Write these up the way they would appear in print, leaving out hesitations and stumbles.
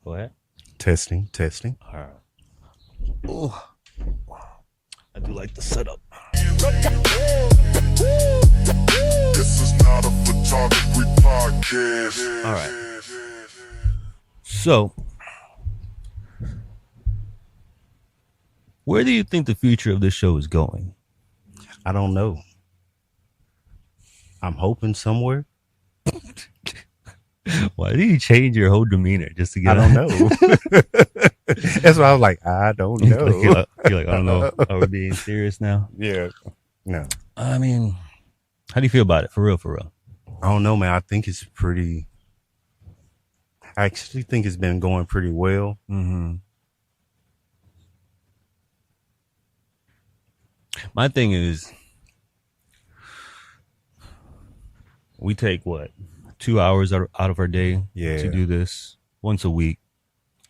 Go ahead. Testing, testing. All right. Oh, I do like the setup. This is not a photography podcast. All right. So, where do you think the future of this show is going? I don't know. I'm hoping somewhere. Why did you change your whole demeanor just to get? I don't know. That's why I was like, I don't know. You're like, I don't know. Are we being serious now? Yeah. No. I mean, how do you feel about it? For real, for real. I don't know, man. I think it's pretty. I actually think it's been going pretty well. Mm-hmm. My thing is, we take what, 2 hours out of our day to do this once a week.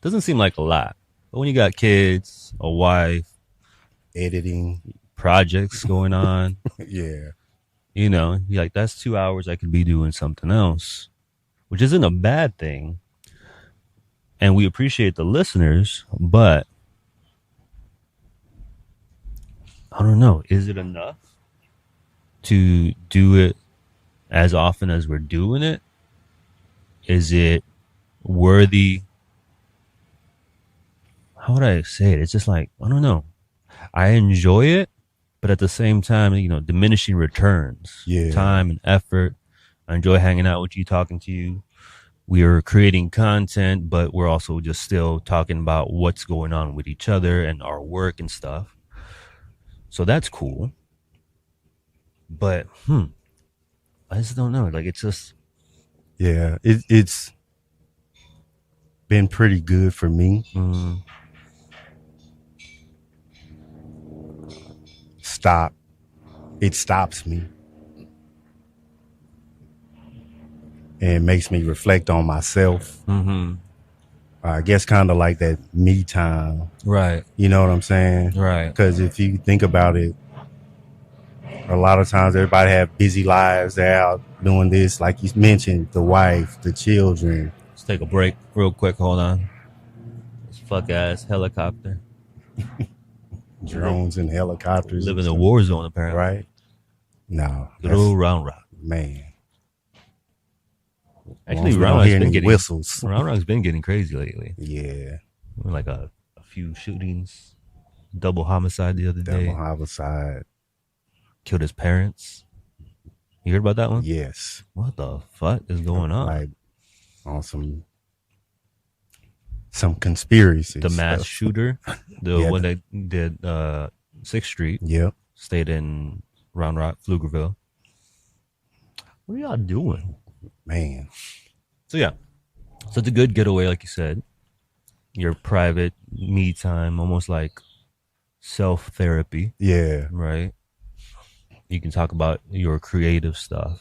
Doesn't seem like a lot, but when you got kids, a wife, Editing, projects going on, yeah, you know, you're like, that's 2 hours I could be doing something else, which isn't a bad thing. And we appreciate the listeners, but I don't know. Is it enough to do it as often as we're doing it? Is it worthy? How would I say it? It's just like, I don't know. I enjoy it, but at the same time, you know, diminishing returns, time and effort. I enjoy hanging out with you, talking to you. We are creating content, but we're also just still talking about what's going on with each other and our work and stuff. So that's cool. But, I just don't know. Like, it's just. Yeah, it's been pretty good for me. It stops me and makes me reflect on myself. I guess kind of like that me time. Right. You know what I'm saying? Right. Because if you think about it, a lot of times everybody have busy lives. They're out doing this, like you mentioned, the wife, the children. Let's take a break real quick. Hold on. This fuck ass helicopter. Drones and helicopters. Live in a war zone, apparently. Right? No. Good old Round Rock. Man. Actually, Round Rock's been getting whistles. Round Rock's been getting crazy lately. Yeah. Like a few shootings. Double homicide the other day. Double homicide. Killed his parents. You heard about that one? Yes. What the fuck is going on? Like on some conspiracy. The mass stuff. shooter, the one that did 6th Street. Yep. Stayed in Round Rock, Pflugerville. What are y'all doing? Man. So yeah. So it's a good getaway, like you said. Your private me time, almost like self-therapy. Yeah. Right? You can talk about your creative stuff.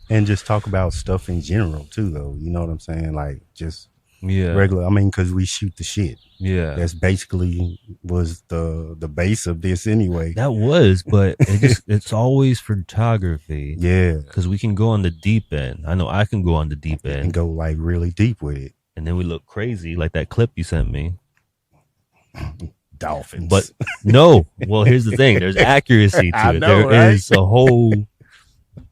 And just talk about stuff in general, too, though. You know what I'm saying? Like, just regular. I mean, because we shoot the shit. Yeah. That's basically was the base of this anyway. That was, but it's always photography. Yeah. Because we can go on the deep end. I know I can go on the deep end. And go, like, really deep with it. And then we look crazy, like that clip you sent me. Dolphins. But no. Well, here's the thing. There's accuracy to it. There is a whole...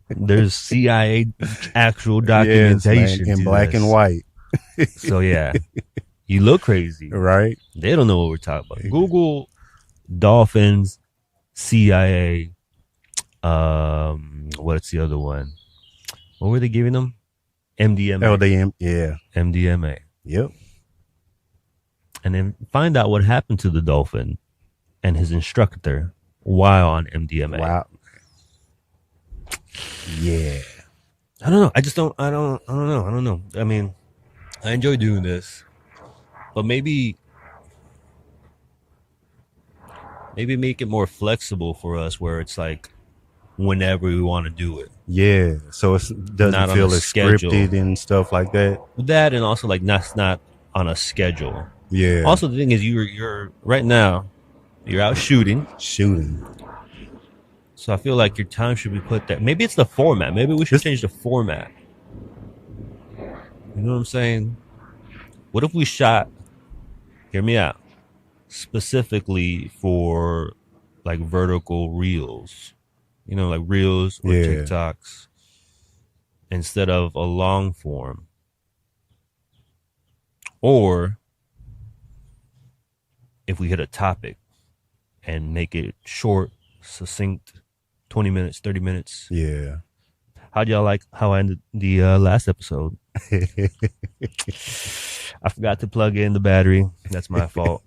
There's CIA actual documentation in black and white. So yeah, you look crazy, right? They don't know what we're talking about. Google dolphins, CIA. What's the other one? What were they giving them? MDMA. MDMA. Yep. And then find out what happened to the dolphin and his instructor while on MDMA. Wow. Yeah. I don't know. I don't know. I mean, I enjoy doing this, but maybe make it more flexible for us where it's like whenever we want to do it. Yeah. So it doesn't feel as scripted and stuff like that. That, and also like that's not on a schedule. Yeah. Also, the thing is, you're right now, you're out shooting. So I feel like your time should be put there. Maybe it's the format. Maybe we should change the format. You know what I'm saying? What if we shot? Hear me out. Specifically for like vertical reels, like reels or TikToks, instead of a long form. Or if we hit a topic and make it short, succinct, 20 minutes, 30 minutes. Yeah. How'd y'all like how I ended the last episode? I forgot to plug in the battery. That's my fault.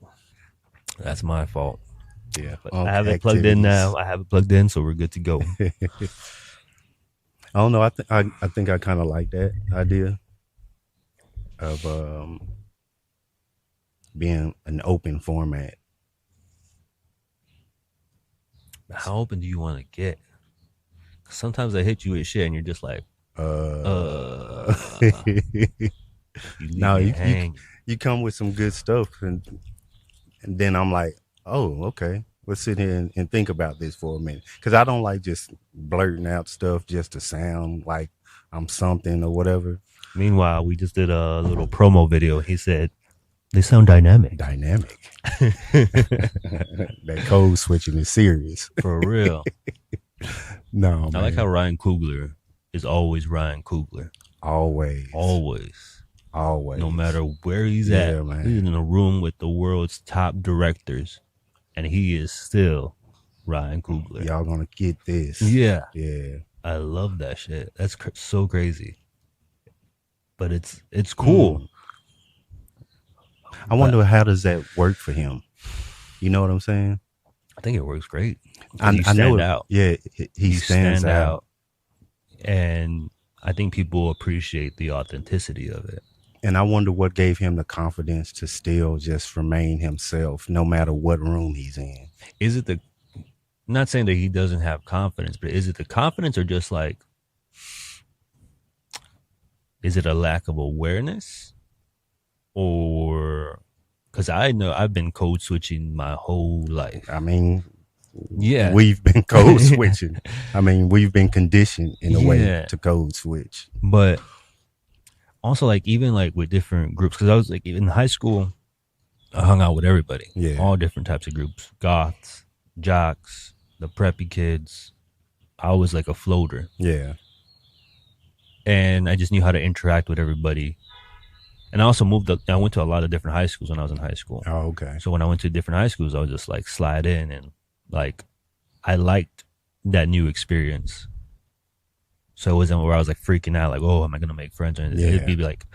That's my fault. Yeah. But I have it plugged in now. I have it plugged in, so we're good to go. I don't know. I think I kind of like that idea of being an open format. How open do you want to get? Sometimes I hit you with shit and you're just like, you come with some good stuff and then I'm like, oh, okay, let's sit here and think about this for a minute. Because I don't like just blurting out stuff just to sound like I'm something or whatever. Meanwhile, we just did a little promo video. He said, they sound dynamic. That code switching is serious. For real. No, I like how Ryan Coogler is always Ryan Coogler. Always. No matter where he's at, man. He's in a room with the world's top directors, and he is still Ryan Coogler. Y'all gonna get this. Yeah. I love that shit. That's so crazy. But it's cool. I wonder how does that work for him? You know what I'm saying? I think it works great. I know out. Yeah, he stands out. And I think people appreciate the authenticity of it. And I wonder what gave him the confidence to still just remain himself no matter what room he's in. Is it I'm not saying that he doesn't have confidence, but is it the confidence or just like, is it a lack of awareness? Or, because I know I've been code switching my whole life. I mean, yeah, we've been code switching. I mean, we've been conditioned in a way to code switch. But also, like, even like with different groups, because I was like, in high school, I hung out with everybody. Yeah. All different types of groups. Goths, jocks, the preppy kids. I was like a floater. Yeah. And I just knew how to interact with everybody. And I also moved up. I went to a lot of different high schools when I was in high school. Oh, okay. So when I went to different high schools, I would just like slide in and like, I liked that new experience. So it wasn't where I was like freaking out, like, oh, am I going to make friends? And it'd be like,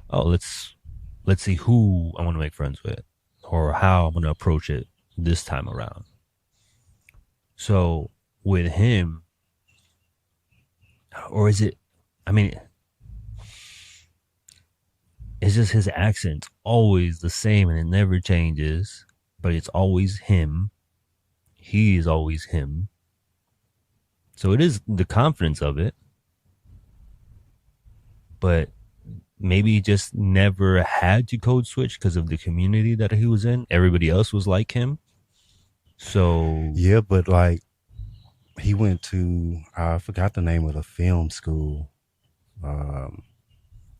oh, let's see who I want to make friends with or how I'm going to approach it this time around. So with him, or is it, I mean, it's just his accent's always the same and it never changes, but it's always him. He is always him. So it is the confidence of it, but maybe he just never had to code switch because of the community that he was in. Everybody else was like him. So yeah, but like he went to, I forgot the name of the film school.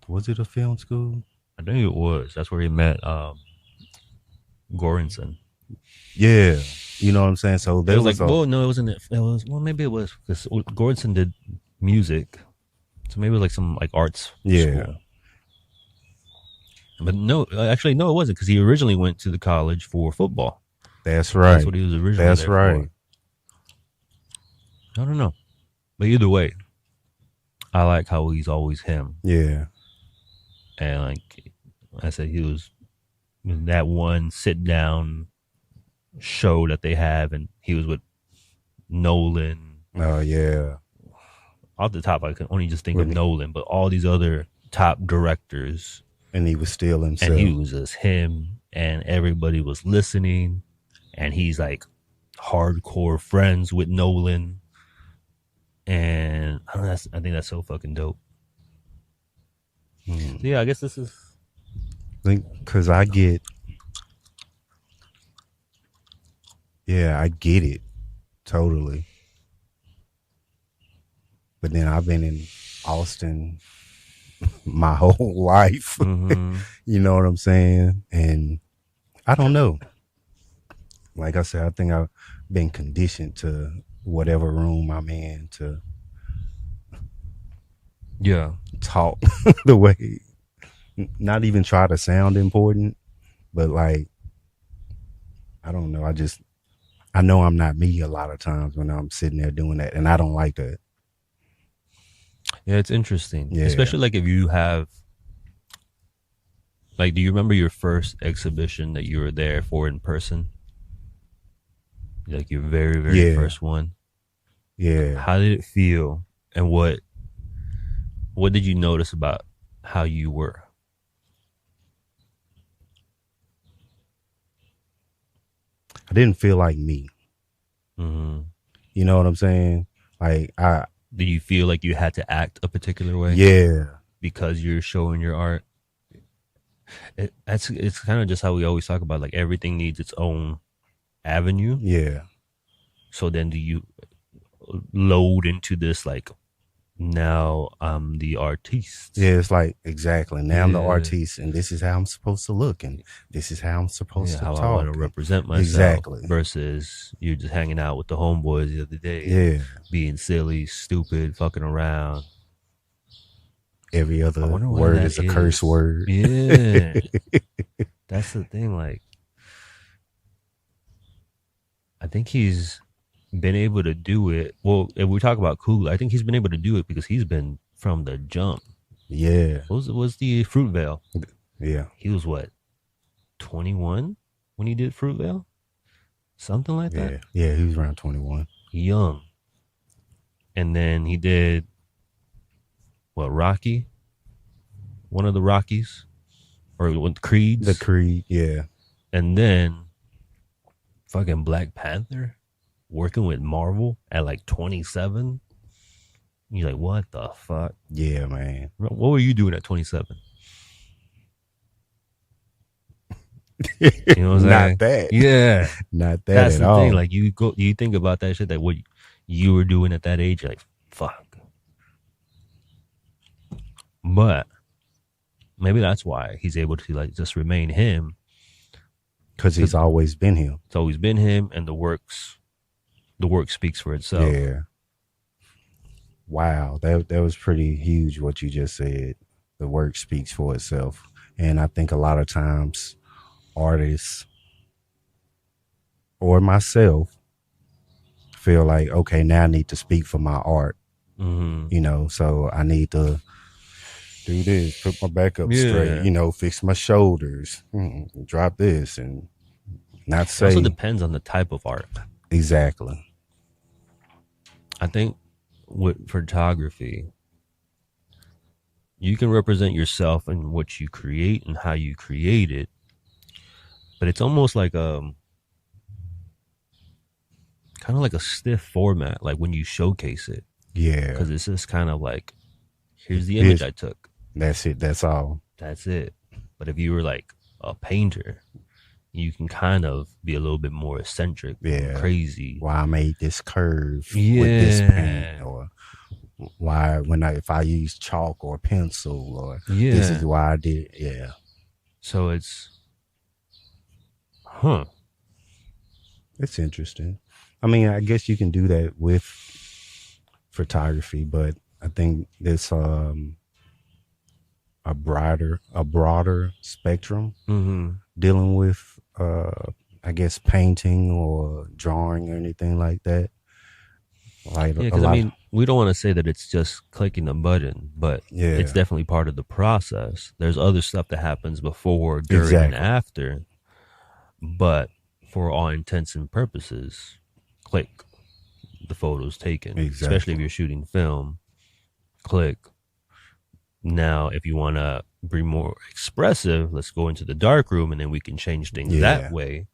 Was it a film school? I think it was. That's where he met Goranson. Yeah. You know what I'm saying? So there was like, well, no, it wasn't. It was, well, maybe it was because Goranson did music. So maybe it was like some like arts school. But no, actually, no, it wasn't because he originally went to the college for football. That's right. That's what he was originally That's there right. For. I don't know. But either way, I like how he's always him. Yeah. And like I said, he was that one sit down show that they have, and he was with Nolan. Oh yeah. Off the top, I can only just think of Nolan, but all these other top directors. And he was still himself. And he was just him, and everybody was listening. And he's like hardcore friends with Nolan. And I think that's so fucking dope. So yeah, I guess this is. Because I get it totally. But then I've been in Austin my whole life. Mm-hmm. You know what I'm saying? And I don't know. Like I said, I think I've been conditioned to whatever room I'm in to Yeah. talk the way, not even try to sound important, but like, I don't know. I know I'm not me a lot of times when I'm sitting there doing that, and I don't like that. Yeah, it's interesting. Yeah. Especially like if you have, like, do you remember your first exhibition that you were there for in person? Like your very, very Yeah. first one? Yeah. How did it feel? And what did you notice about how you were? I didn't feel like me. Mm-hmm. You know what I'm saying? Like Did you feel like you had to act a particular way? yeah. Because you're showing your art? It's kind of just how we always talk about, like, everything needs its own avenue. Yeah. So then do you load into this, like, now I'm the artiste? Yeah, it's like, exactly. Now I'm the Yeah. artiste, and this is how I'm supposed to look, and this is how I'm supposed to how talk. I want to represent myself. Exactly. Versus you're just hanging out with the homeboys the other day. Yeah. Being silly, stupid, fucking around. Every other I wonder why word that is a curse word. Yeah. That's the thing. Like, I think he's been able to do it. Well, if we talk about Cool, I think he's been able to do it because he's been from the jump. Yeah. What was the Fruitvale? Yeah. He was what, 21 when he did Fruitvale? Something like that. Yeah. He was around 21. Young. And then he did what, Rocky? One of the Rockies? Or Creeds? The Creed. Yeah. And then fucking Black Panther, working with Marvel at like 27. You're like, what the fuck? Yeah, man. What were you doing at 27? You know what I'm saying? Not that. Yeah. Not that That's at the all. thing. Like, you think about that shit, that what you were doing at that age, you're like, fuck. But maybe that's why he's able to, like, just remain him. Because he's always been him. It's always been him, and the work speaks for itself. Yeah. Wow. That was pretty huge what you just said. The work speaks for itself. And I think a lot of times artists or myself feel like, okay, now I need to speak for my art. Mm-hmm. You know, so I need to do this, put my back up straight, you know, fix my shoulders, drop this, and not say. It also depends on the type of art. Exactly. I think with photography, you can represent yourself in what you create and how you create it, but it's almost like kind of like a stiff format, like when you showcase it. Yeah. Because it's just kind of like, here's the image I took. That's it. That's all. That's it. But if you were like a painter, you can kind of be a little bit more eccentric, crazy. Why I made this curve with this paint, or why if I use chalk or pencil, or this is why I did. Yeah. So it's, it's interesting. I mean, I guess you can do that with photography, but I think there's a broader spectrum dealing with I guess painting or drawing or anything like that. Like, yeah, because I mean, we don't want to say that it's just clicking a button, but it's definitely part of the process. There's other stuff that happens before, during, and after. But for all intents and purposes, click, the photo's taken. Especially if you're shooting film, click. Now, if you want to be more expressive, let's go into the dark room, and then we can change things that way.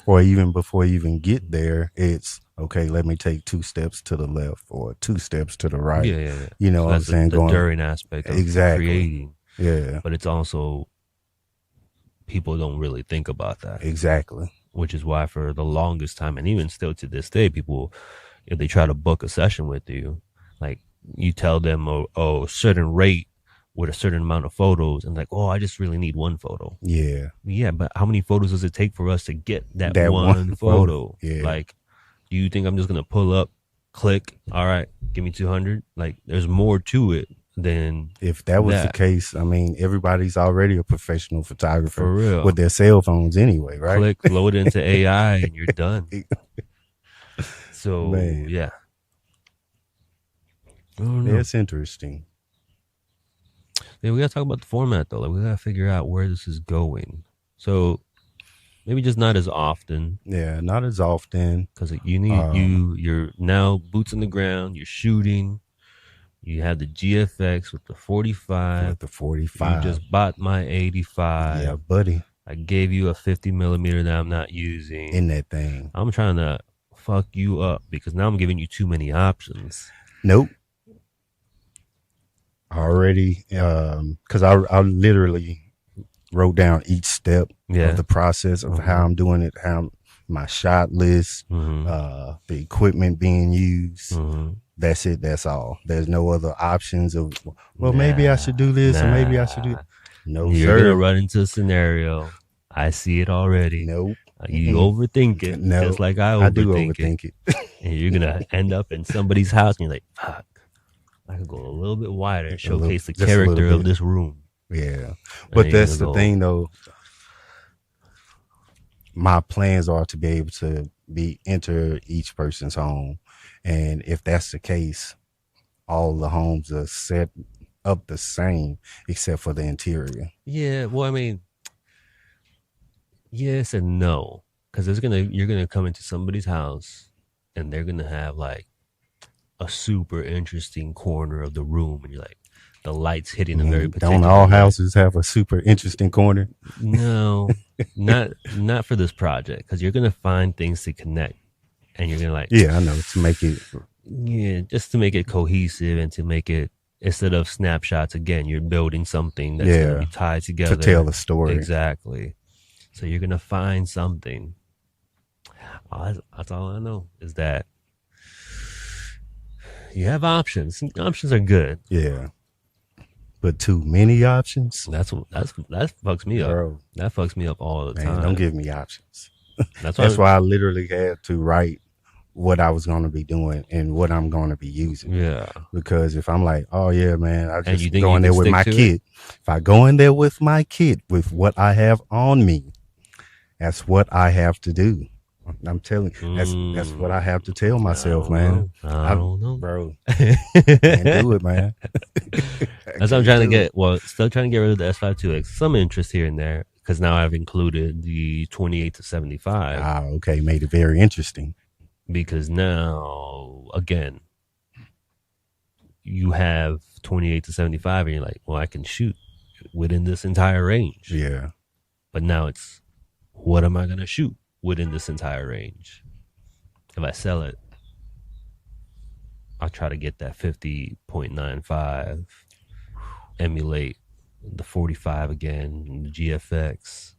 Or even before you even get there, it's okay. Let me take 2 steps to the left or 2 steps to the right. Yeah. You know what I'm saying? The during aspect of creating. Yeah. But it's also, people don't really think about that. Exactly. Which is why for the longest time, and even still to this day, people, if they try to book a session with you, like, you tell them a certain rate with a certain amount of photos and like, oh, I just really need one photo. Yeah. Yeah, but how many photos does it take for us to get that one one photo? Yeah. Like, do you think I'm just going to pull up, click, all right, give me 200? Like, there's more to it than if that was the case. I mean, everybody's already a professional photographer for real. with their cell phones anyway, right? Click, load it into AI, and you're done. So, Man. yeah. I don't know. That's interesting. Yeah, we got to talk about the format, though. Like, we got to figure out where this is going. So, maybe just not as often. Yeah, not as often. Because you need, you're now boots on the ground, you're shooting. You have the GFX with the 45. With the 45. You just bought my 85. Yeah, buddy. I gave you a 50 millimeter that I'm not using. In that thing. I'm trying to fuck you up because now I'm giving you too many options. Nope. Already, because I literally wrote down each step of the process of how I'm doing it, how my shot list, the equipment being used. That's it. That's all. There's no other options of, well, maybe I should do this or maybe I should do. No, you're gonna run into a scenario. I see it already. Nope. You overthink it, just like I do overthink it. And you're gonna end up in somebody's house, and you're like, "Fuck, I could go a little bit wider and showcase the character of this room." Yeah, but that's the thing, though. My plans are to be able to enter each person's home, and if that's the case, all the homes are set up the same except for the interior. Yeah, well, I mean, yes and no, because you're gonna come into somebody's house, and they're gonna have like a super interesting corner of the room, and you're like, the lights hitting a very particular. Don't all houses have a super interesting corner? No, not for this project, because you're gonna find things to connect, and you're gonna like. Yeah, I know, to make it. Yeah, just to make it cohesive and to make it, instead of snapshots, again, you're building something that's gonna be tied together to tell a story. Exactly. So you're gonna find something. That's all I know is that you have options. Options are good. Yeah. But too many options? That fucks me up. Bro. That fucks me up all the time. Don't give me options. That's why I literally had to write what I was going to be doing and what I'm going to be using. Yeah. Because if I'm like, oh yeah, man, I just go in there with my kit. If I go in there with my kit, with what I have on me, that's what I have to do. I'm telling you, that's what I have to tell myself, man. I don't know, bro. Can't do it, man. That's what I'm trying to get. Well, still trying to get rid of the S52X. Some interest here and there because now I've included the 28 to 75. Ah, okay, made it very interesting. Because now, again, you have 28 to 75, and you're like, well, I can shoot within this entire range. Yeah. But now it's, what am I going to shoot within this entire range? If I sell it, I'll try to get that 50.95, emulate the 45 again, the GFX.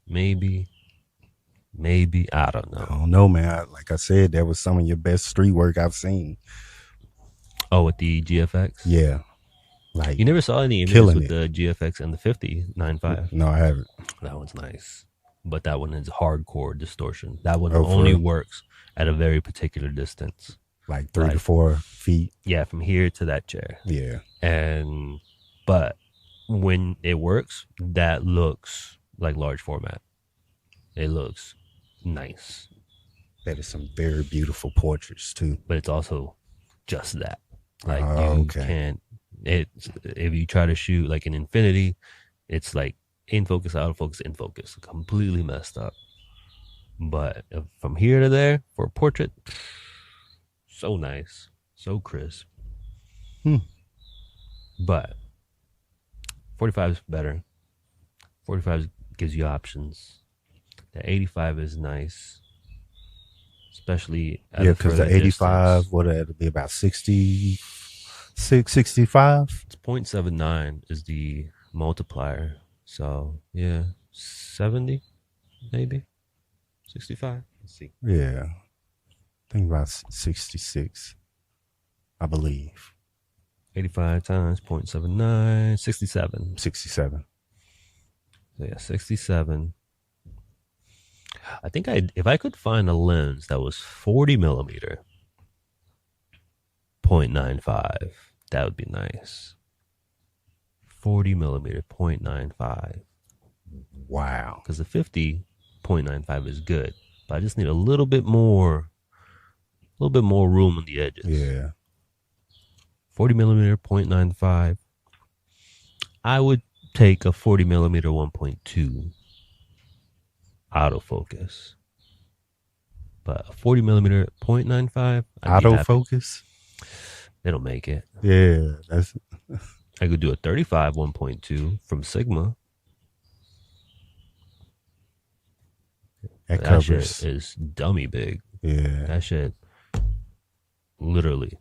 Maybe, I don't know. I don't know, man. Like I said, that was some of your best street work I've seen. Oh, with the GFX? Yeah. Like, you never saw any images with the GFX and the 50.95? No, I haven't. That one's nice. But that one is hardcore distortion. That one only works at a very particular distance. Like 3 to 4 feet? Yeah, from here to that chair. Yeah. But when it works, that looks like large format. It looks nice. That is some very beautiful portraits too. But it's also just that. Like you can't. If you try to shoot like an infinity, it's like in focus, out of focus, in focus, completely messed up. But from here to there for a portrait, so nice, so crisp. But 45 is better. 45 gives you options. The 85 is nice, because the 85, what it'll be about 66, 65. It's 0.79 is the multiplier. So yeah, 70, maybe 65. Let's see. Yeah, I think about 66, I believe. 85 times 0.79, 67. 67. So yeah, 67. I think if I could find a lens that was 40 millimeter, 0.95, that would be nice. 40 millimeter, 0.95. Wow. Because the 50, 0.95 is good. But I just need a little bit more room on the edges. Yeah. 40 millimeter, 0.95. I would take a 40 millimeter 1.2 autofocus. But a 40 millimeter 0.95 autofocus? They don't make it. Yeah. I could do a 35 1.2 from Sigma. That covers. Shit is dummy big. Yeah. That shit literally.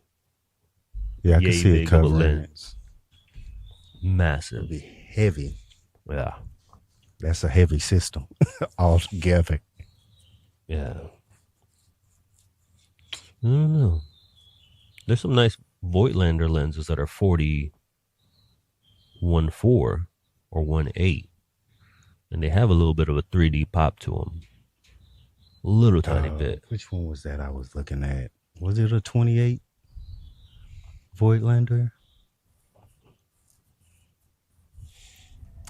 Yeah, I can see it covering. Massive. It'll be heavy. Yeah. That's a heavy system altogether. Yeah. I don't know. There's some nice Voigtlander lenses that are 40 1.4 or 1.8. And they have a little bit of a 3D pop to them. A little tiny bit. Which one was that I was looking at? Was it a 28 Voigtlander?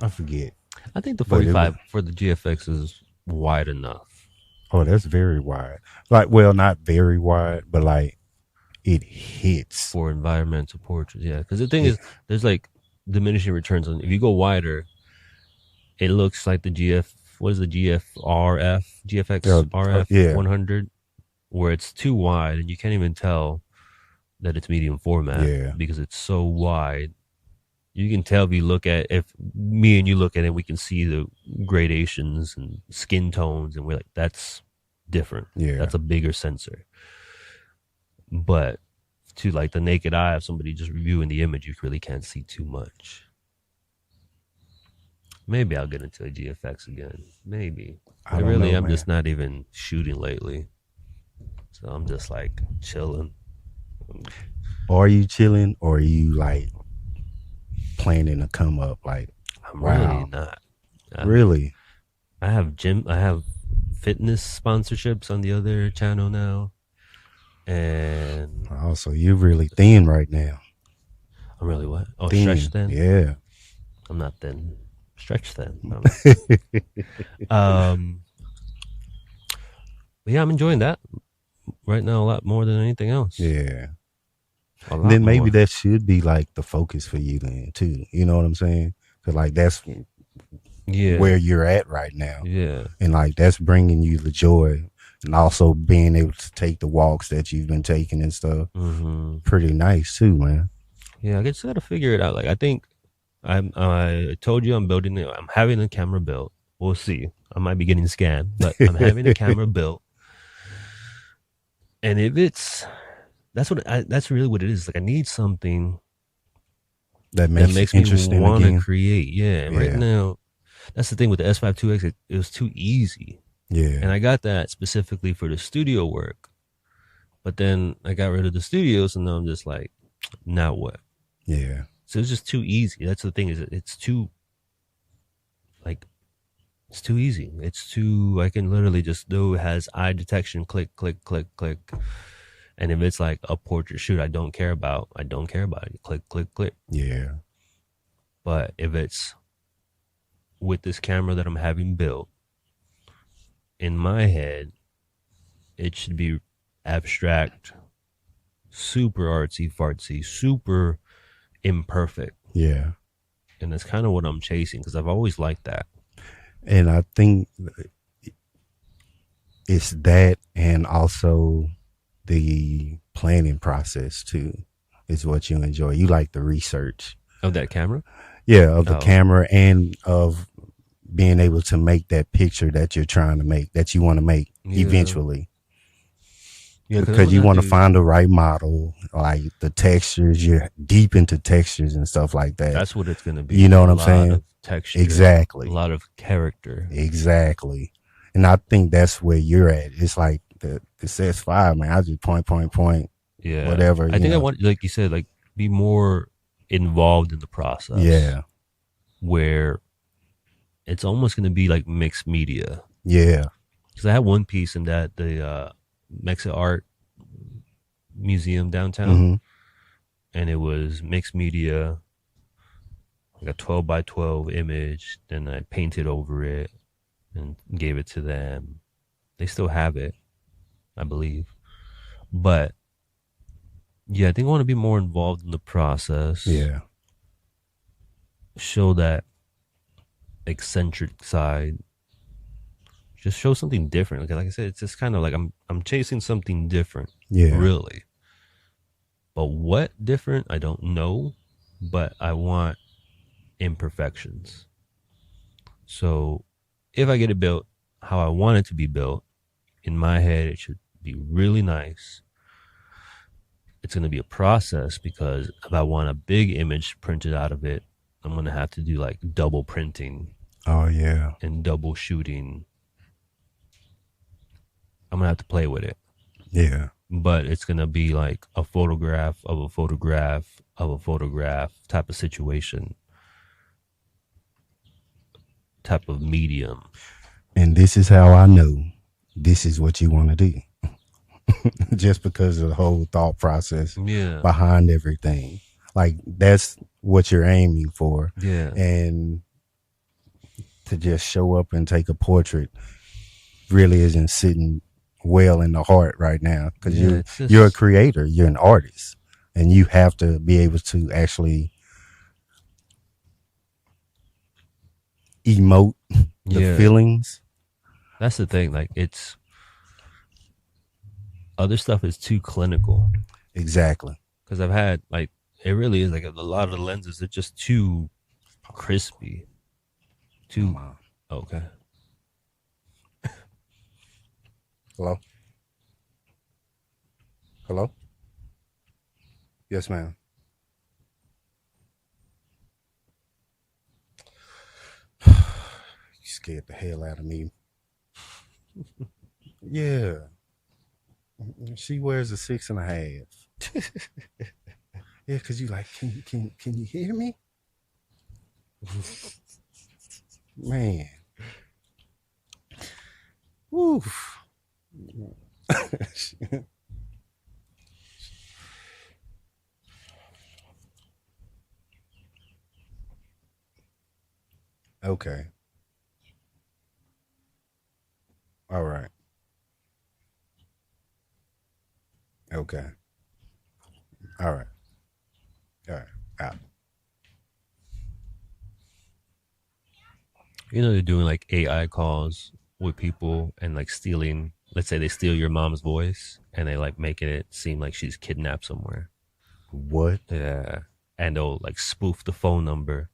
I forget. I think the 45 for the GFX is wide enough. Oh, that's very wide. Like, well, not very wide, but like it hits. For environmental portraits, yeah. Because the thing is, there's like diminishing returns on. If you go wider, it looks like the GFX RF 100, where it's too wide and you can't even tell that it's medium format because it's so wide. You can tell if me and you look at it, we can see the gradations and skin tones, and we're like, that's different. Yeah, that's a bigger sensor. But to like the naked eye of somebody just reviewing the image, you really can't see too much. Maybe I'll get into a GFX again. Maybe. I'm just not even shooting lately. So I'm just like chilling. Are you chilling, or are you like planning to come up? Like, I'm really not. Really? I have fitness sponsorships on the other channel now. And also, you're really thin right now. I'm really what? Oh, thin. Stretched thin? Yeah. I'm not thin. Stretched thin. But yeah, I'm enjoying that right now a lot more than anything else. Yeah. Then maybe that should be like the focus for you then too. You know what I'm saying? Because like that's where you're at right now. Yeah. And like that's bringing you the joy, and also being able to take the walks that you've been taking and stuff. Mm-hmm. Pretty nice too, man. Yeah, I just got to figure it out. Like I think I told you I'm building it. I'm having a camera built. We'll see. I might be getting scammed, but I'm having a camera built. And if it's that's really what it is. Like I need something that makes me want to create. Yeah. Right now, that's the thing with the S5 IIX. It was too easy. Yeah. And I got that specifically for the studio work. But then I got rid of the studios, and now I'm just like, now what? Yeah. So it's just too easy. That's the thing, is it's too easy. I can literally just do, it has eye detection, click, click, click, click. And if it's like a portrait shoot I don't care about it. Click, click, click. Yeah. But if it's with this camera that I'm having built, in my head, it should be abstract, super artsy fartsy, super imperfect. Yeah. And that's kind of what I'm chasing, because I've always liked that. And I think it's that, and also the planning process too is what you enjoy. You like the research of that camera? Yeah, of the camera, and of being able to make that picture that you're trying to make, that you want to make eventually. Yeah, because you want to find the right model, like the textures. You're deep into textures and stuff like that. That's what it's going to be. You know what I'm saying? Texture. Exactly. A lot of character. Exactly. And I think that's where you're at. It's like the S5, man. I just point. Yeah. Whatever. I think I want, like you said, like be more involved in the process. Yeah. Where it's almost going to be like mixed media. Yeah. Because I had one piece in that, the Mexa Art Museum downtown, and it was mixed media, like a 12 by 12 image. Then I painted over it and gave it to them. They still have it, I believe. But yeah, I think I want to be more involved in the process. Yeah. Show that eccentric side. Just show something different. Like I said, it's just kind of like I'm chasing something different. Yeah. Really. But what different, I don't know. But I want imperfections. So if I get it built how I want it to be built, in my head, it should be really nice. It's going to be a process, because if I want a big image printed out of it, I'm going to have to do like double printing. Oh, yeah. And double shooting. I'm going to have to play with it. Yeah. But it's going to be like a photograph of a photograph of a photograph type of situation. Type of medium. And this is how I know this is what you want to do. Just because of the whole thought process behind everything. Like, that's what you're aiming for. Yeah. And to just show up and take a portrait really isn't sitting well in the heart right now, because you're a creator, you're an artist, and you have to be able to actually emote the feelings. That's the thing. Like, it's other stuff is too clinical. Exactly. Because I've had, like, it really is like a lot of the lenses, they're just too crispy. Too. Okay. Hello? Hello? Yes, ma'am. You scared the hell out of me. Yeah. She wears a 6.5. Yeah, because you like, can you hear me? Man. Woof. Okay. All right. Okay. All right. All right. Out. You know, they're doing like AI calls with people and like stealing, let's say they steal your mom's voice and they like making it seem like she's kidnapped somewhere. What? Yeah. And they'll like spoof the phone number,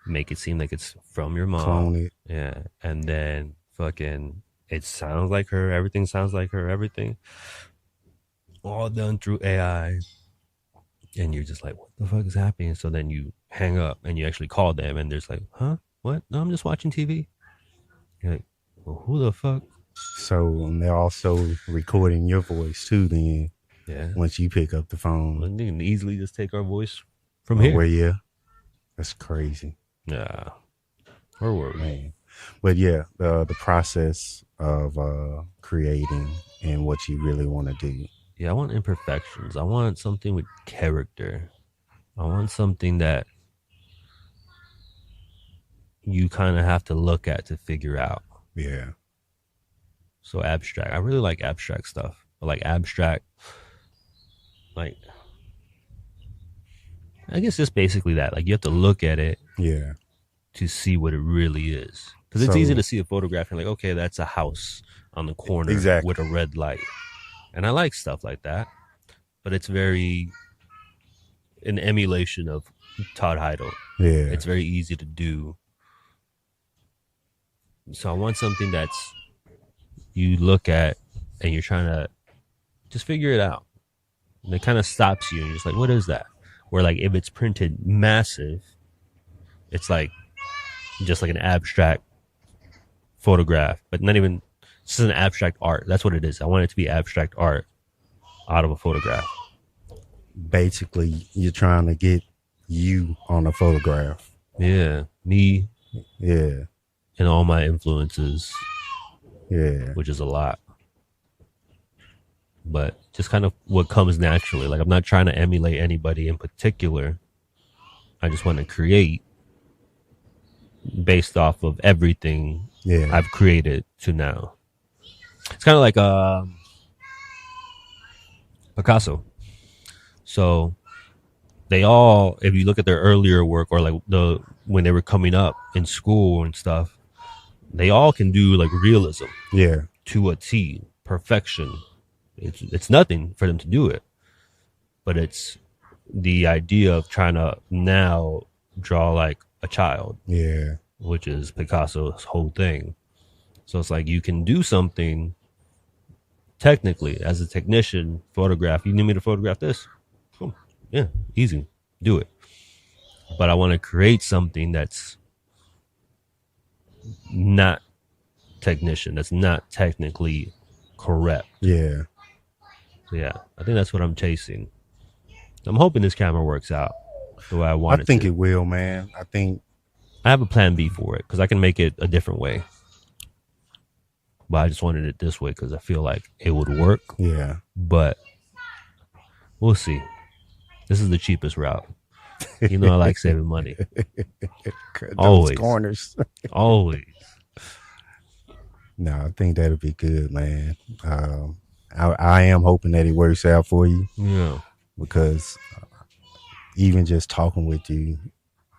make it seem like it's from your mom. Clone it. Yeah. And then fucking, it sounds like her. Everything sounds like her. Everything. All done through AI. And you're just like, what the fuck is happening? So then you hang up and you actually call them and there's like, huh? What? No, I'm just watching TV. You're like, well, who the fuck? So they're also recording your voice too then. Yeah. Once you pick up the phone. Well, they can easily just take our voice from here. Where, yeah. That's crazy. Yeah. Where were we? Man. But yeah, the process of creating and what you really want to do. Yeah, I want imperfections. I want something with character. I want something that you kind of have to look at to figure out. Yeah. So abstract. I really like abstract stuff. I like abstract, like, I guess just basically that. Like, you have to look at it. Yeah. To see what it really is. Because it's easy to see a photograph and like, okay, that's a house on the corner with a red light. And I like stuff like that. But it's very an emulation of Todd Heidel. Yeah. It's very easy to do. So I want something that's you look at and you're trying to just figure it out. And it kind of stops you and you're just like, what is that? Where like if it's printed massive, it's like just like an abstract photograph, but not even, this is an abstract art. That's what it is. I want it to be abstract art out of a photograph. Basically, you're trying to get you on a photograph. Yeah, me. Yeah, and all my influences. Yeah, which is a lot. But just kind of what comes naturally. Like I'm not trying to emulate anybody in particular. I just want to create based off of everything I've created to now. It's kind of like Picasso. So they all, if you look at their earlier work or like when they were coming up in school and stuff, they all can do like realism. Yeah. To a T, perfection. It's nothing for them to do it, but it's the idea of trying to now draw like a child. Yeah. Which is Picasso's whole thing. So it's like you can do something technically as a technician, photograph. You need me to photograph this? Cool. Yeah, easy. Do it. But I want to create something that's not technician, that's not technically correct. Yeah. So yeah, I think that's what I'm chasing. I'm hoping this camera works out the way I want it to. I think it will, man. I think I have a plan B for it because I can make it a different way. But I just wanted it this way because I feel like it would work. Yeah. But we'll see. This is the cheapest route. You know I like saving money. Always. Corners. Always. No, I think that'll be good, man. I am hoping that it works out for you. Yeah. Because even just talking with you,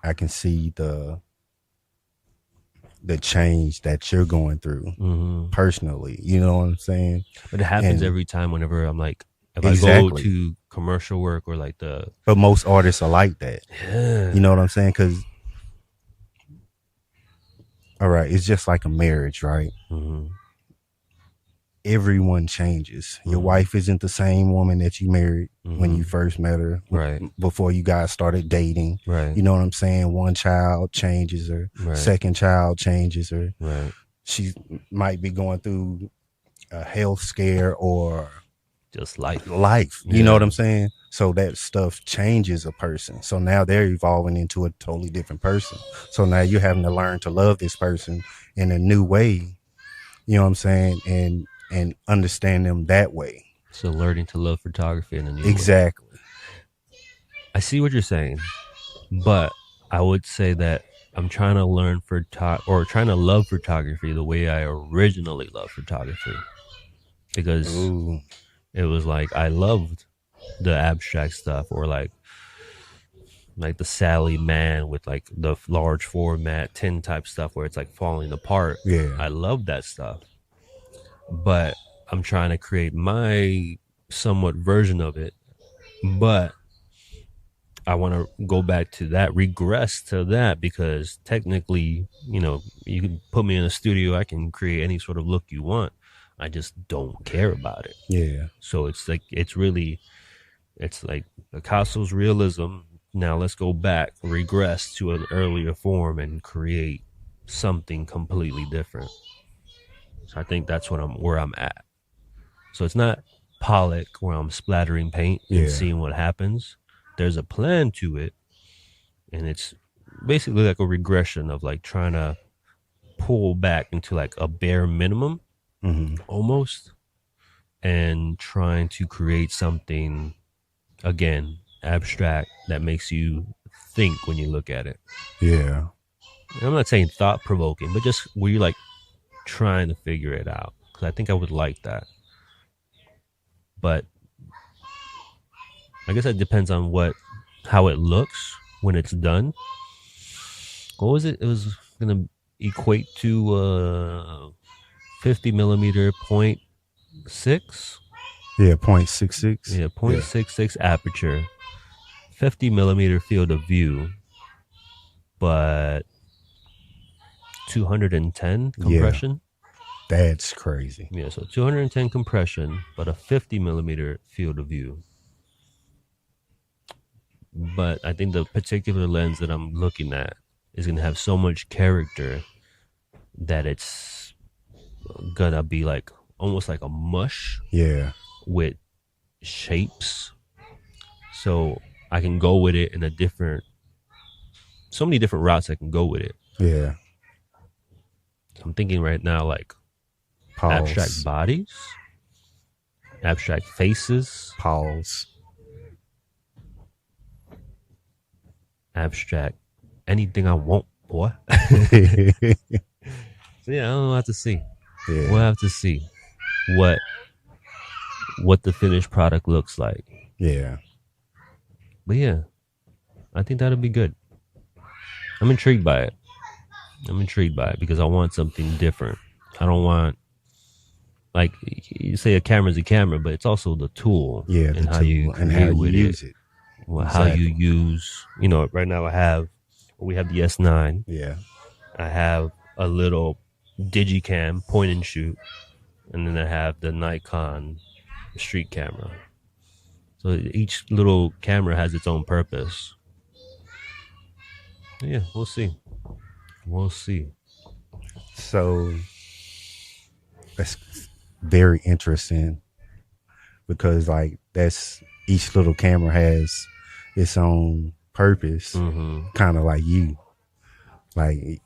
I can see the change that you're going through personally. You know what I'm saying? But it happens every time whenever I'm like, if I go to commercial work or like But most artists are like that. Yeah. You know what I'm saying? Because, all right, it's just like a marriage, right? Mm-hmm. Everyone changes. Your wife isn't the same woman that you married when you first met her, right? Before you guys started dating, right? You know what I'm saying? One child changes her, right. Second child changes her, right? She might be going through a health scare or just life. You know what I'm saying? So that stuff changes a person. So now they're evolving into a totally different person. So now you're having to learn to love this person in a new way. You know what I'm saying? And understand them that way. So learning to love photography in a new way. Exactly. I see what you're saying, but I would say that I'm trying to learn trying to love photography the way I originally loved photography, because it was like I loved the abstract stuff or like the Sally Man with like the large format 10 type stuff where it's like falling apart. Yeah, I love that stuff. But I'm trying to create my somewhat version of it. But I want to go back to that, regress to that, because technically, you know, you can put me in a studio, I can create any sort of look you want. I just don't care about it. Yeah. So it's like Picasso's realism. Now let's go back, regress to an earlier form and create something completely different. So I think that's where I'm at. So it's not Pollock where I'm splattering paint and seeing what happens. There's a plan to it, and it's basically like a regression of like trying to pull back into like a bare minimum, almost, and trying to create something, again, abstract that makes you think when you look at it. Yeah. And I'm not saying thought-provoking, but just where you're like trying to figure it out, because I think I would like that. But I guess that depends on how it looks when it's done. What was it? It was gonna equate to 50 millimeter 0.6. Yeah, 0.66. Yeah, 0.66 aperture, 50 millimeter field of view, but 210 compression. That's crazy. Yeah, so 210 compression, but a 50 millimeter field of view. But I think the particular lens that I'm looking at is going to have so much character that it's going to be like almost like a mush. Yeah. With shapes. So I can go with it in a different so many different routes I can go with it. Yeah. I'm thinking right now, like abstract bodies, abstract faces, abstract anything I want, boy. So yeah, I'll have to see. Yeah. We'll have to see what the finished product looks like. Yeah. But yeah, I think that'll be good. I'm intrigued by it. Because I want something different. I don't want, like, you say a camera's a camera, but it's also the tool. Yeah, and how you use it. Well, exactly. How you use, right now we have the S9. Yeah. I have a little Digicam point and shoot, and then I have the Nikon street camera. So each little camera has its own purpose. Yeah, we'll see. So that's very interesting because like that's each little camera has its own purpose, kind of like you. Like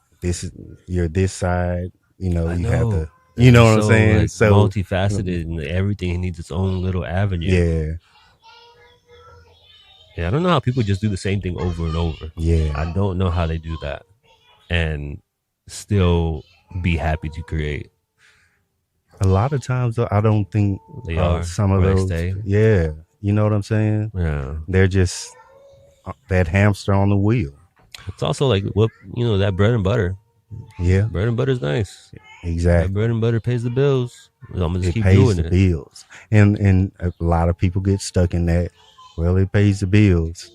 you're this side, you have the, what I'm saying? Like, so multifaceted and everything needs its own little avenue. Yeah. Yeah, I don't know how people just do the same thing over and over. Yeah. I don't know how they do that and still be happy to create. A lot of times, though, I don't think they are. Some of those. Yeah. You know what I'm saying? Yeah. They're just that hamster on the wheel. It's also like, that bread and butter. Yeah. Bread and butter is nice. Exactly. That bread and butter pays the bills. I'm going to just keep doing it. It pays the bills. And a lot of people get stuck in that. Well, it pays the bills.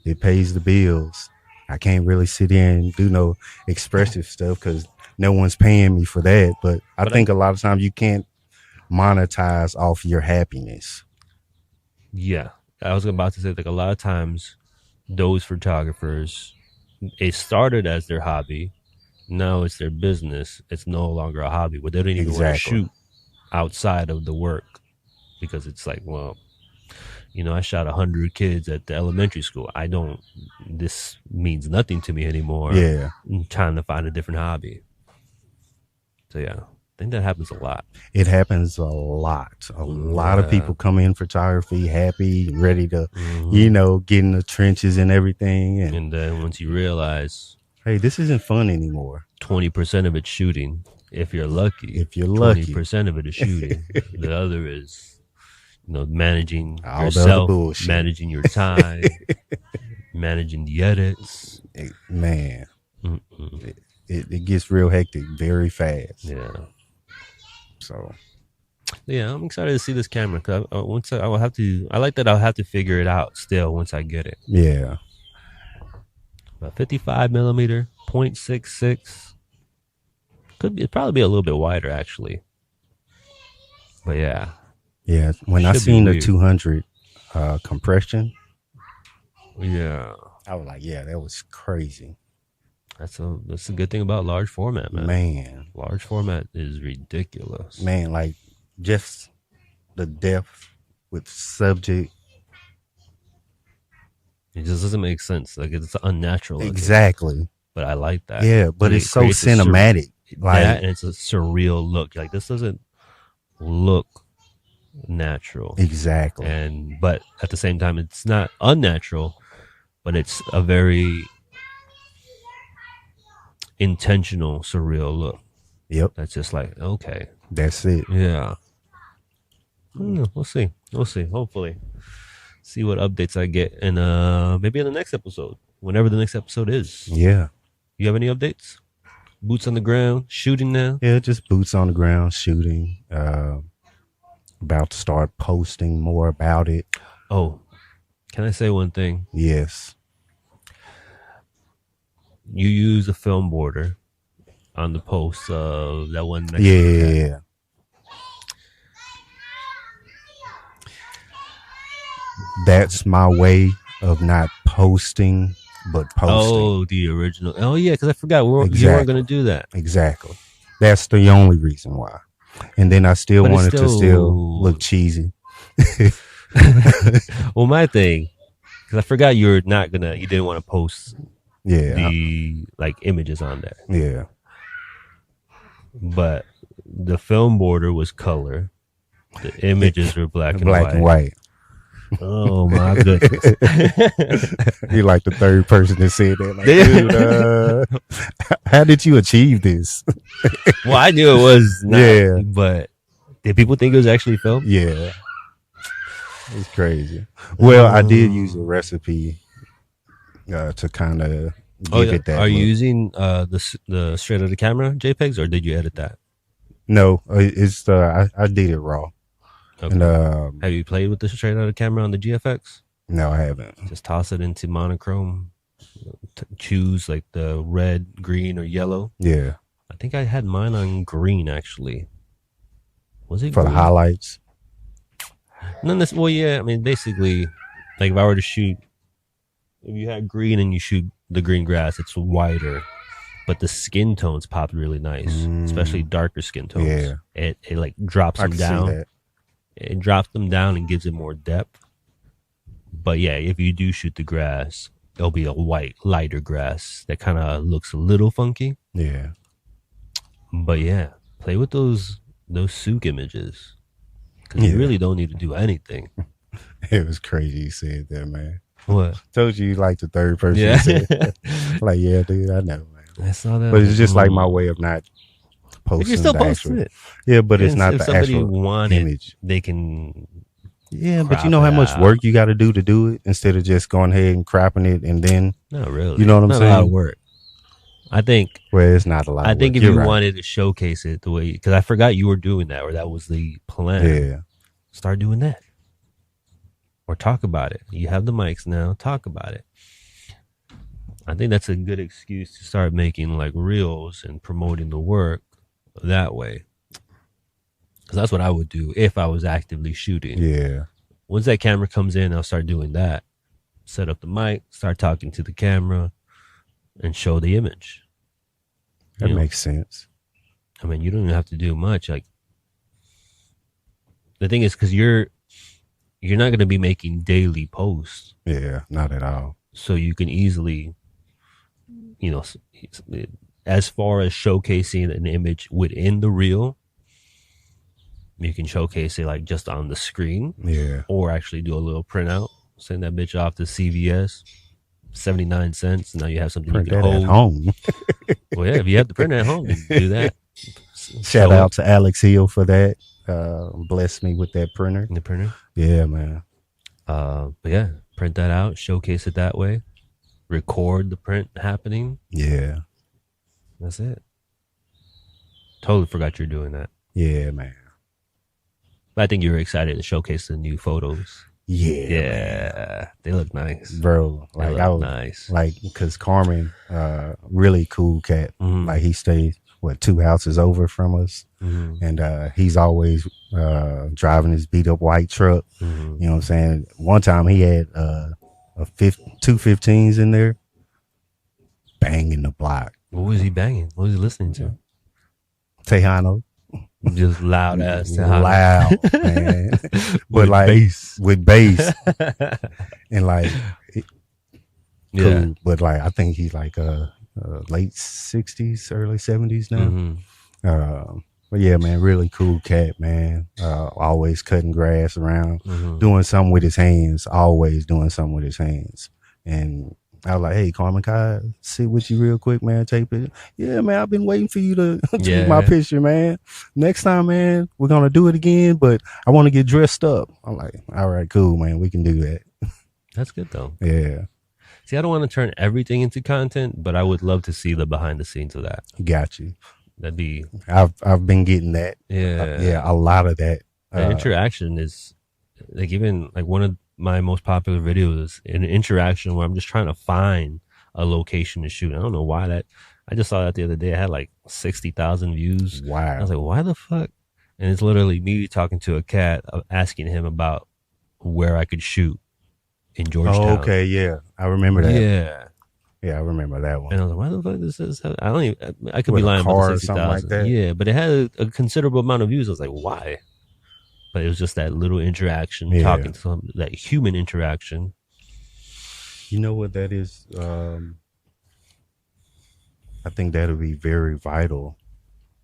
It pays the bills. I can't really sit here and do no expressive stuff because no one's paying me for that. But I think a lot of times you can't monetize off your happiness. Yeah. I was about to say, like, a lot of times those photographers, it started as their hobby. Now it's their business. It's no longer a hobby. But they don't even want to shoot outside of the work because it's like, well, I shot 100 kids at the elementary school. This means nothing to me anymore. Yeah. I'm trying to find a different hobby. So yeah, I think that happens a lot. It happens a lot. A lot of people come in photography happy, ready to, get in the trenches and everything. And then once you realize, hey, this isn't fun anymore. 20% of it's shooting. If you're lucky. 20% of it is shooting. The other is, managing all yourself, managing your time, managing the edits. Man, it gets real hectic very fast. Yeah. So, yeah, I'm excited to see this camera because I'll have to figure it out still once I get it. Yeah. About 55 millimeter, 0.66. It'd probably be a little bit wider actually. But yeah. Yeah, when I seen the 200 compression, yeah, I was like, yeah, that was crazy. That's a good thing about large format, man. Man, large format is ridiculous. Man, like just the depth with subject, it just doesn't make sense. Like it's unnatural. Exactly. But I like that. Yeah, but it's so cinematic. And it's a surreal look. Like this doesn't look natural. Exactly. But at the same time it's not unnatural, but it's a very intentional surreal look. Yep. That's just like, okay, that's it. Yeah. We'll see. Hopefully see what updates I get in maybe in the next episode, whenever the next episode is. Yeah. You have any updates? Boots on the ground, shooting now? Yeah, just boots on the ground, shooting. About to start posting more about it. Oh, can I say one thing? Yes. You use a film border on the post of that one. Yeah. That's my way of not posting, but posting. Oh, the original. Oh, yeah, because I forgot you weren't going to do that. Exactly. That's the only reason why. And then I still wanted to look cheesy. Well, my thing, because I forgot you didn't want to post the like images on there. Yeah. But the film border was color. The images were black and white. Oh my goodness! You're like the third person that said that. Like, dude, how did you achieve this? Well, I knew it was not, but did people think it was actually filmed? Yeah, it's crazy. Well, I did use a recipe to kind of give it that. Are you using the straight out of the camera JPEGs, or did you edit that? No, it's I did it raw. Okay. And, have you played with the straight out of camera on the GFX? No, I haven't. Just toss it into monochrome. Choose like the red, green, or yellow. Yeah. I think I had mine on green actually. Was it for green? The highlights? Well, yeah. I mean, basically, like if I were to shoot, if you had green and you shoot the green grass, it's whiter, but the skin tones pop really nice, especially darker skin tones. Yeah. It like drops them down. It drops them down and gives it more depth. But yeah, if you do shoot the grass, it'll be a white, lighter grass that kind of looks a little funky. Yeah. But yeah, play with those Souk images because you really don't need to do anything. It was crazy you said that, man. What? Told you like the third person. Yeah. Said like, yeah, dude, I know, man. I saw that. But it's just like my way of not posting. But you're still posting it. Yeah, but it's not the actual want image. They can. Yeah, but you know how much work you got to do it instead of just going ahead and cropping it and then. Not really. You know what I'm saying? Not a lot of work. I think. Well, it's not a lot. I think if you wanted to showcase it the way, because I forgot you were doing that, or that was the plan. Yeah. Start doing that, or talk about it. You have the mics now. Talk about it. I think that's a good excuse to start making like reels and promoting the work that way. Because that's what I would do if I was actively shooting. Yeah. Once that camera comes in, I'll start doing that. Set up the mic, start talking to the camera, and show the image. That makes sense. I mean, you don't even have to do much. Like, the thing is, because you're not going to be making daily posts. Yeah, not at all. So you can easily, as far as showcasing an image within the reel, you can showcase it like just on the screen. Yeah. Or actually do a little printout, send that bitch off to CVS, 79 cents. Now you have something print you can that hold. At home. Well, yeah, if you have the printer at home, you can do that. Shout out to Alex Hill for that. Bless me with that printer. The printer? Yeah, man. But yeah, print that out, showcase it that way, record the print happening. Yeah. That's it. Totally forgot you're doing that. Yeah, man. But I think you were excited to showcase the new photos. Yeah. Yeah. Man. They look nice. Bro. Like I was nice. Like, cause Carmen, really cool cat. Mm-hmm. Like he stays 2 houses over from us. Mm-hmm. And he's always driving his beat up white truck. Mm-hmm. You know what I'm saying? One two 15s in there, banging the block. What was he banging? What was he listening to? Tejano. Just loud ass Tejano. Loud, man. But like bass. With bass. And like yeah. Cool. But like I think he's like late 60s, early 70s now. Mm-hmm. But yeah, man, really cool cat, man. Always cutting grass around, doing something with his hands, always doing something with his hands. And I was like, hey, Carmen, can I sit with you real quick, man? Take a picture. Yeah, man, I've been waiting for you to take my picture, man. Next time, man, we're going to do it again, but I want to get dressed up. I'm like, all right, cool, man. We can do that. That's good, though. Yeah. See, I don't want to turn everything into content, but I would love to see the behind the scenes of that. Got you. That'd be. I've been getting that. Yeah. A lot of that. The interaction is like even like one of my most popular videos, an interaction where I'm just trying to find a location to shoot. I don't know why that. I just saw that the other day. I had like 60,000 views. Wow. I was like, why the fuck? And it's literally me talking to a cat, asking him about where I could shoot in Georgetown. Oh, okay, yeah, I remember that. Yeah, I remember that one. And I was like, why the fuck this is? I don't even. I could be lying about the 60,000. Like that. Yeah, but it had a considerable amount of views. I was like, why? But it was just that little interaction, talking to that human interaction. You know what that is? I think that'll be very vital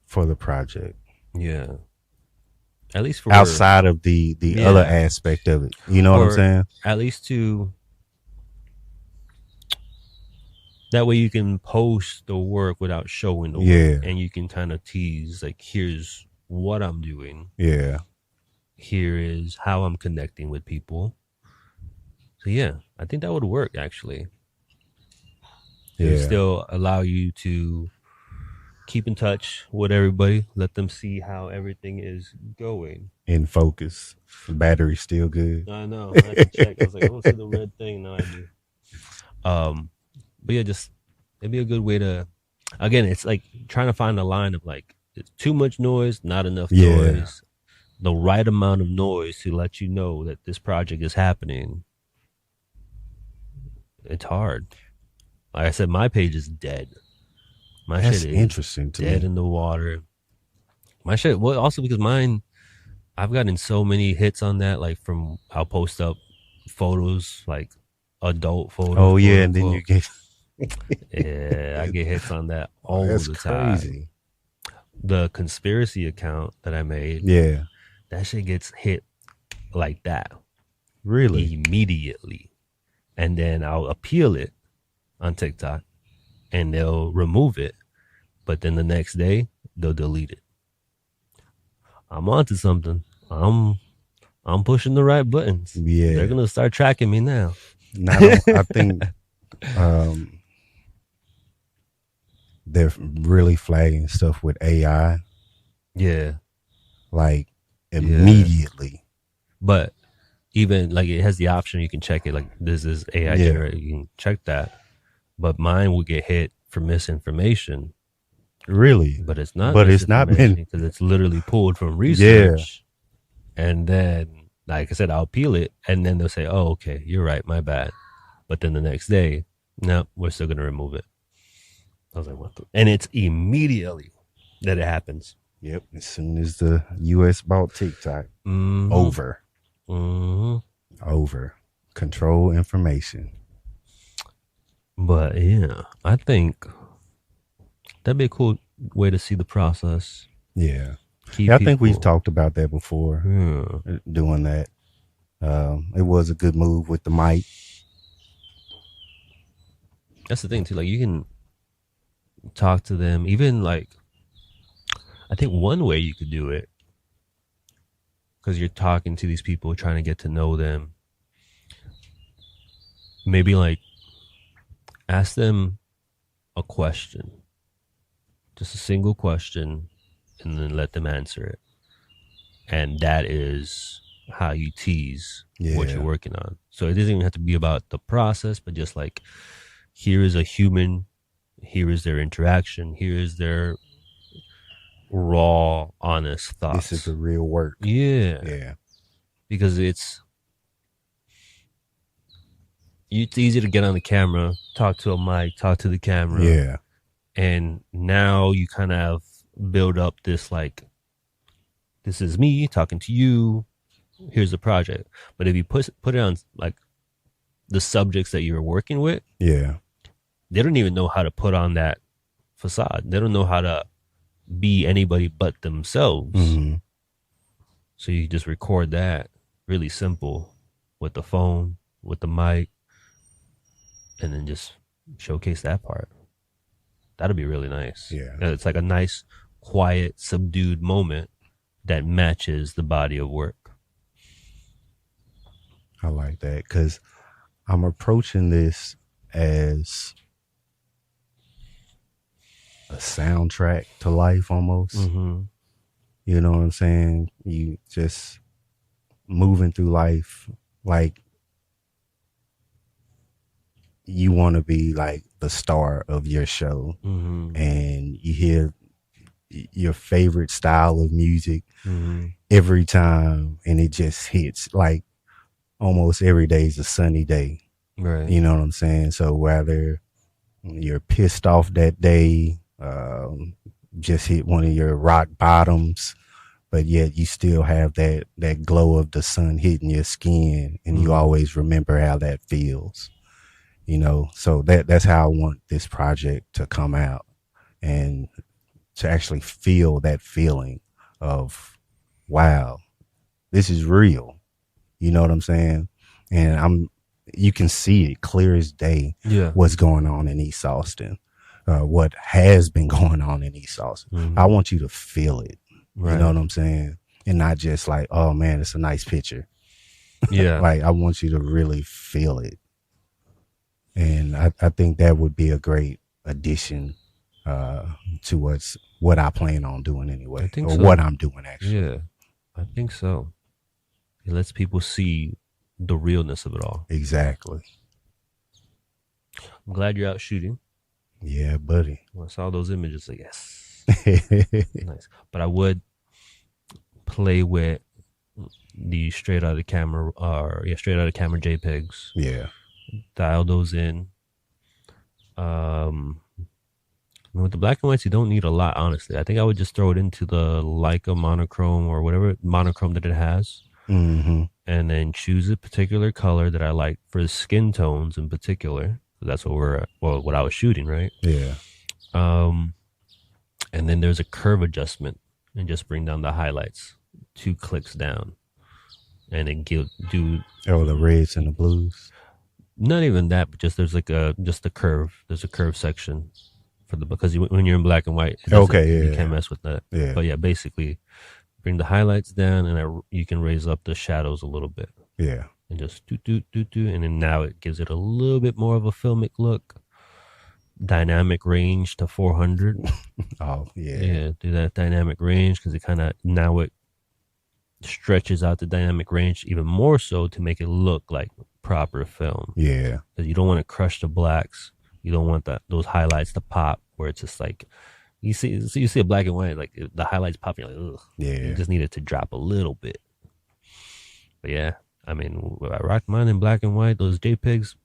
for the project. Yeah. At least for outside of the other aspect of it. You know what I'm saying? At least to that way you can post the work without showing the work. And you can kind of tease like, here's what I'm doing. Yeah. Here is how I'm connecting with people. So yeah, I think that would work actually. It would still allow you to keep in touch with everybody. Let them see how everything is going. In focus. The battery's still good. I know. I had to check. I was like, I don't see the red thing. No, I do. But yeah, just it'd be a good way to. Again, it's like trying to find a line of like, it's too much noise, not enough noise, the right amount of noise to let you know that this project is happening. It's hard. Like I said, my page is dead. My That's shit is interesting to dead me. in the water. My shit, well, also because mine, I've gotten so many hits on that. Like from, I'll post up photos, like adult photos. Oh yeah, and then you get. Yeah, I get hits on that all the time. Crazy. The conspiracy account that I made, that shit gets hit like that. Really? Immediately. And then I'll appeal it on TikTok and they'll remove it. But then the next day, they'll delete it. I'm onto something. I'm pushing the right buttons. Yeah. They're going to start tracking me now. I think they're really flagging stuff with AI. Yeah. Like immediately. But even like it has the option, you can check it. Like this is AI generated. You can check that. But mine will get hit for misinformation. Really? But it's not. But it's not been because it's literally pulled from research. Yeah. And then, like I said, I'll appeal it, and then they'll say, "Oh, okay, you're right, my bad." But then the next day, no, we're still gonna remove it. I was like, "What?" And it's immediately that it happens. Yep. As soon as the U.S. bought TikTok, over. Over. Control information. But yeah, I think that'd be a cool way to see the process. Yeah. I think we've talked about that before. Doing that. It was a good move with the mic. That's the thing too. Like you can talk to them. Even like, I think one way you could do it, because you're talking to these people, trying to get to know them. Maybe like ask them a question, just a single question, and then let them answer it. And that is how you tease what you're working on. So it doesn't even have to be about the process, but just like, here is a human, here is their interaction, here is their raw, honest thoughts. This is the real work. Yeah. Because it's easy to get on the camera, talk to a mic, talk to the camera. Yeah. And now you kind of build up this like, this is me talking to you. Here's the project. But if you put it on like the subjects that you're working with, they don't even know how to put on that facade. They don't know how to be anybody but themselves. So you just record that really simple with the phone, with the mic, and then just showcase that part. That'd be really nice. Yeah. It's like a nice, quiet, subdued moment that matches the body of work. I like that because I'm approaching this as a soundtrack to life almost. You know what I'm saying? You just moving through life like you want to be like the star of your show, and you hear your favorite style of music every time, and it just hits. Like almost every day is a sunny day. Right. You know what I'm saying? So whether you're pissed off that day, just hit one of your rock bottoms, but yet you still have that glow of the sun hitting your skin, and you always remember how that feels. You know, so that's how I want this project to come out. and to actually feel that feeling of, wow, this is real. You know what I'm saying? And you can see it clear as day. Yeah. What's going on in East Austin, what has been going on in East Austin. Mm-hmm. I want you to feel it. Right. You know what I'm saying? And not just like, oh man, it's a nice picture. Yeah. Like, I want you to really feel it. And I think that would be a great addition to what I plan on doing anyway. I think or so. what I'm doing actually. Yeah, I think so. It lets people see the realness of it all. Exactly. I'm glad you're out shooting. Yeah, buddy. When I saw those images, like, yes. Nice. But I would play with the straight out of camera JPEGs. Yeah. Dial those in. With the black and whites, you don't need a lot, honestly. I think I would just throw it into the Leica monochrome or whatever monochrome that it has. Mm-hmm. And then choose a particular color that I like for the skin tones in particular. That's what what I was shooting, right? Yeah. And then there's a curve adjustment and just bring down the highlights 2 clicks down. And then do the reds and the blues. Not even that, but just there's like just the curve. There's a curve section because when you're in black and white, you can't mess with that. Yeah. But yeah, basically bring the highlights down and you can raise up the shadows a little bit. Yeah. And just do, and then now it gives it a little bit more of a filmic look. Dynamic range to 400. Oh yeah. Yeah, do that dynamic range because now it stretches out the dynamic range even more so to make it look like proper film. Yeah. Because you don't want to crush the blacks. You don't want those highlights to pop where it's just like you see a black and white, like the highlights pop, you're like, ugh. Yeah. You just need it to drop a little bit. But yeah, I mean, I rocked mine in black and white. Those JPEGs,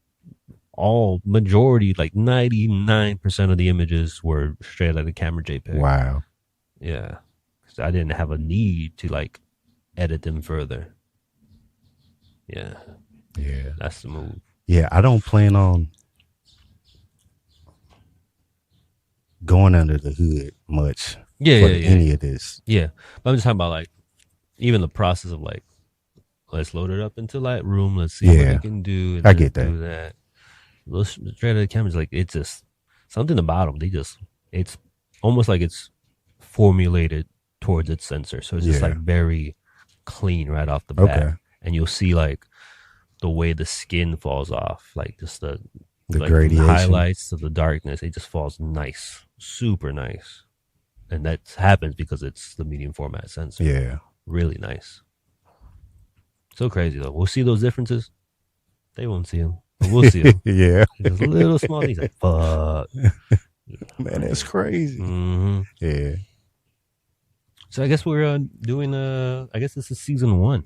majority, like 99% of the images were straight out of the camera JPEG. Wow. Yeah. Because I didn't have a need to like edit them further. Yeah. Yeah. That's the move. Yeah, I don't plan on going under the hood much any of this. Yeah. But I'm just talking about like even the process of like, let's load it up into Lightroom. Let's see what we can do. I get that. Do that. Those straight out of the cameras, like it's just something about them. It's almost like it's formulated towards its sensor. So it's just like very clean right off the bat. Okay. And you'll see like the way the skin falls off, like just the gradation, highlights to the darkness. It just falls nice, super nice. And that happens because it's the medium format sensor. Yeah. Really nice. So crazy though. We'll see those differences. They won't see them, but we'll see them. Yeah. There's little small things like, fuck. Man, that's crazy. Mm-hmm. Yeah. So I guess we're doing, I guess this is season 1.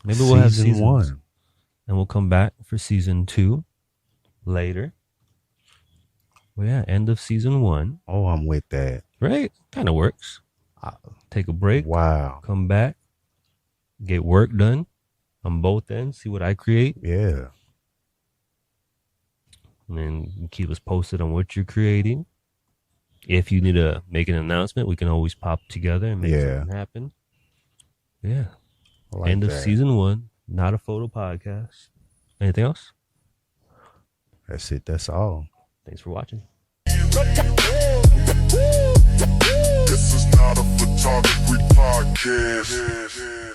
Maybe we'll have season 1. And we'll come back for season 2 later. Well, yeah, end of season 1. Oh, I'm with that. Right? Kind of works. Take a break. Wow. Come back. Get work done on both ends. See what I create. Yeah. And then keep us posted on what you're creating. If you need to make an announcement, we can always pop together and make something happen. Yeah. Like end of season 1. Not a photo podcast. Anything else? That's it. That's all. Thanks for watching. This is not a photography podcast.